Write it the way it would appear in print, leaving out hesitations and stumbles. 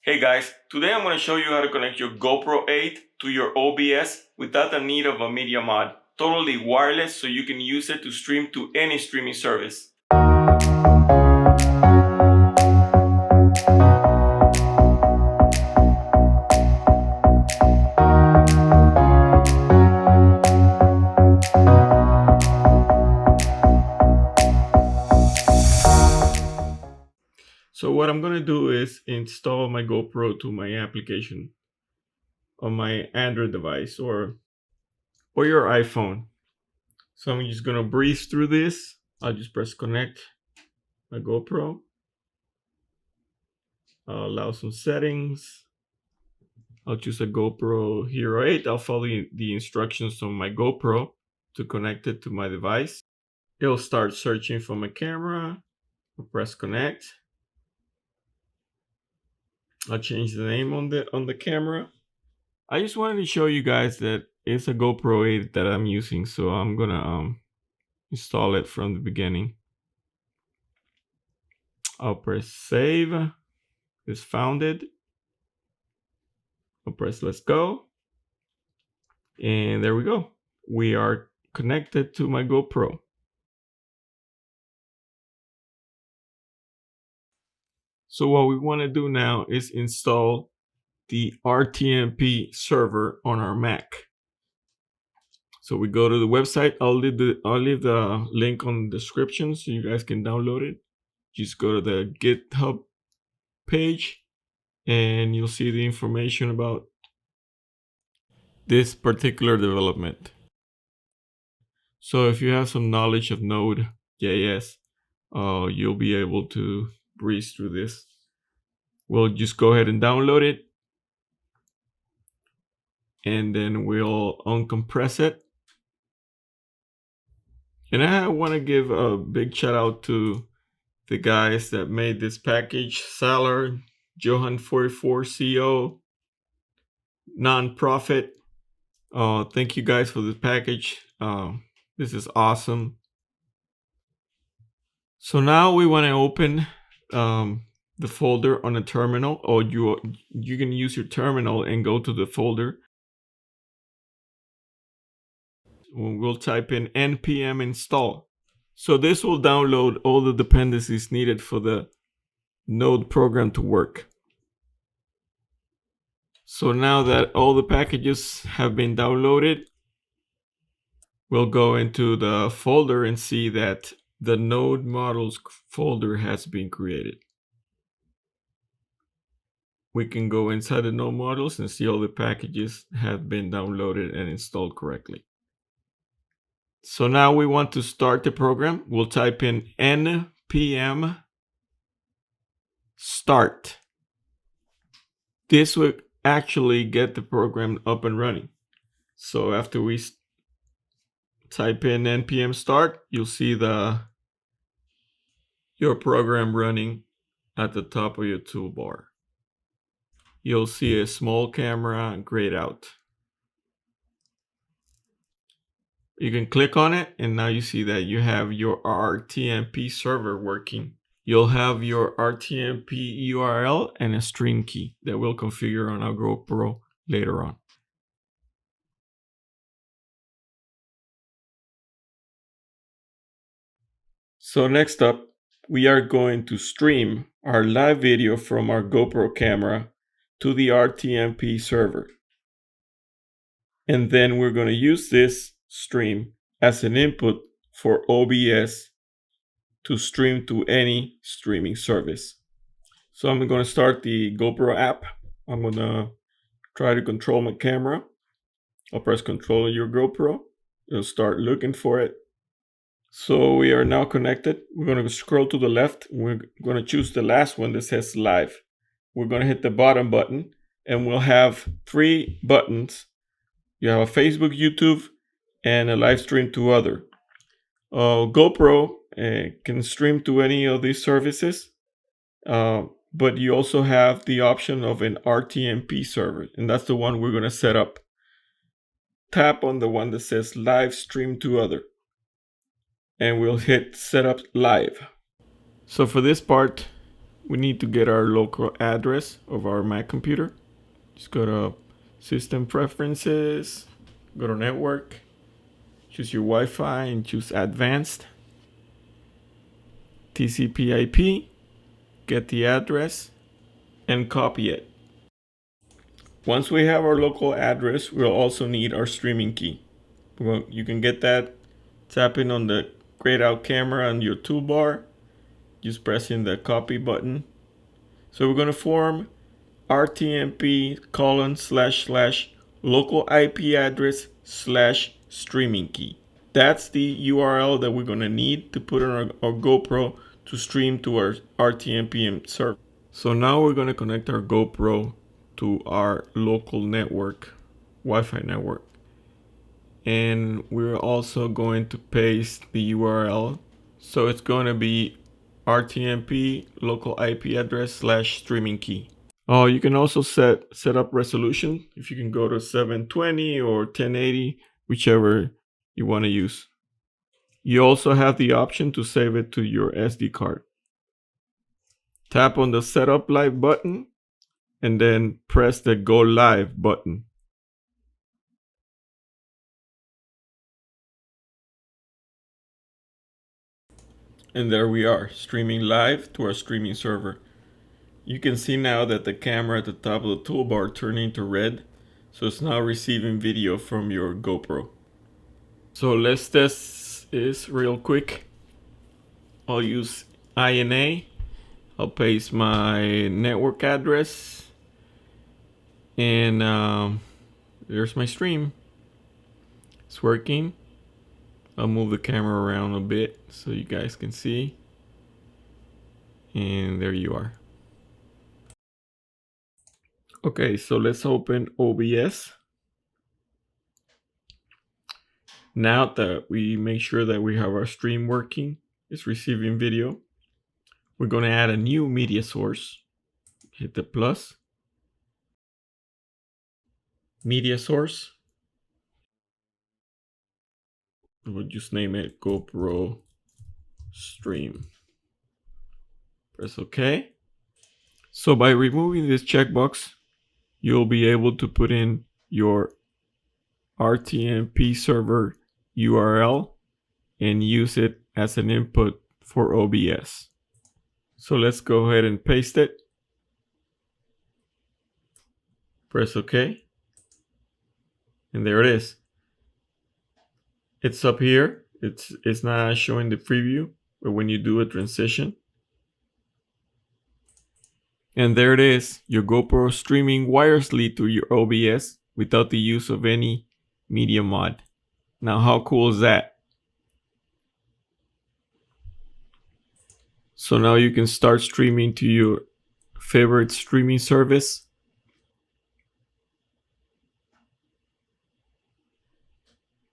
Hey guys, today I'm going to show you how to connect your GoPro 8 to your OBS without the need of a media mod. Totally wireless, so you can use it to stream to any streaming service. So what I'm going to do is install my GoPro to my application on my Android device or your iPhone. So I'm just going to breeze through this. I'll just press connect my GoPro. I'll allow some settings. I'll choose a GoPro Hero 8. I'll follow the instructions on my GoPro to connect it to my device. It'll start searching for my camera. I'll press connect. I'll change the name on the camera. I just wanted to show you guys that it's a GoPro 8 that I'm using, so I'm gonna install it from the beginning. I'll press save. It's founded. I'll press let's go. And there we go. We are connected to my GoPro. So what we want to do now is install the RTMP server on our Mac. So we go to the website. I'll leave the link on the description so you guys can download it. Just go to the GitHub page and you'll see the information about this particular development. So if you have some knowledge of Node.js, you'll be able to breeze through this. We'll just go ahead and download it, and then we'll uncompress it. And I want to give a big shout out to the guys that made this package: Salar, Johan44CO, Nonprofit. Thank you guys for this package. This is awesome. So now we want to open the folder on a terminal, or you can use your terminal and go to the folder. We'll type in npm install. So this will download all the dependencies needed for the Node program to work. So now that all the packages have been downloaded, we'll go into the folder and see that the Node models folder has been created. We can go inside the Node models and see all the packages have been downloaded and installed correctly. So now we want to start the program. We'll type in npm start. This will actually get the program up and running. So after we type in npm start, you'll see your program running at the top of your toolbar. You'll see a small camera grayed out. You can click on it, and now you see that you have your RTMP server working. You'll have your RTMP URL and a stream key that we'll configure on our GoPro later on. So next up, we are going to stream our live video from our GoPro camera to the RTMP server. And then we're going to use this stream as an input for OBS to stream to any streaming service. So I'm going to start the GoPro app. I'm going to try to control my camera. I'll press control on your GoPro. It'll start looking for it. So we are now connected. We're going to scroll to the left. We're going to choose the last one that says live. We're going to hit the bottom button, and we'll have 3 buttons. You have a Facebook, YouTube, and a live stream to other. GoPro can stream to any of these services, but you also have the option of an RTMP server, and that's the one we're going to set up. Tap on the one that says live stream to other, and we'll hit setup live. So for this part, we need to get our local address of our Mac computer. Just go to System Preferences, go to Network, choose your Wi-Fi and choose Advanced. TCP/IP, get the address, and copy it. Once we have our local address, we'll also need our streaming key. Well, you can get that tapping on the grayed out camera on your toolbar, just pressing the copy button. So we're going to form rtmp://local IP address / streaming key. That's the URL that we're going to need to put on our GoPro to stream to our RTMP server. So now we're going to connect our GoPro to our local network, Wi-Fi network. And we're also going to paste the URL. So it's going to be RTMP local IP address / streaming key. Oh, you can also set up resolution. If you can go to 720 or 1080, whichever you want to use. You also have the option to save it to your SD card. Tap on the Setup Live button and then press the Go Live button. And there we are, streaming live to our streaming server. You can see now that the camera at the top of the toolbar turned into red, so it's now receiving video from your GoPro. So let's test this real quick. I'll use INA. I'll paste my network address, and there's my stream. It's working. I'll move the camera around a bit so you guys can see. And there you are. Okay, so let's open OBS. Now that we make sure that we have our stream working, it's receiving video, we're going to add a new media source. Hit the plus. Media source. We'll just name it GoPro Stream. Press OK. So by removing this checkbox, you'll be able to put in your RTMP server URL and use it as an input for OBS. So let's go ahead and paste it. Press OK. And there it is. It's up here. It's not showing the preview, but when you do a transition. And there it is, your GoPro streaming wirelessly to your OBS without the use of any media mod. Now, how cool is that? So now you can start streaming to your favorite streaming service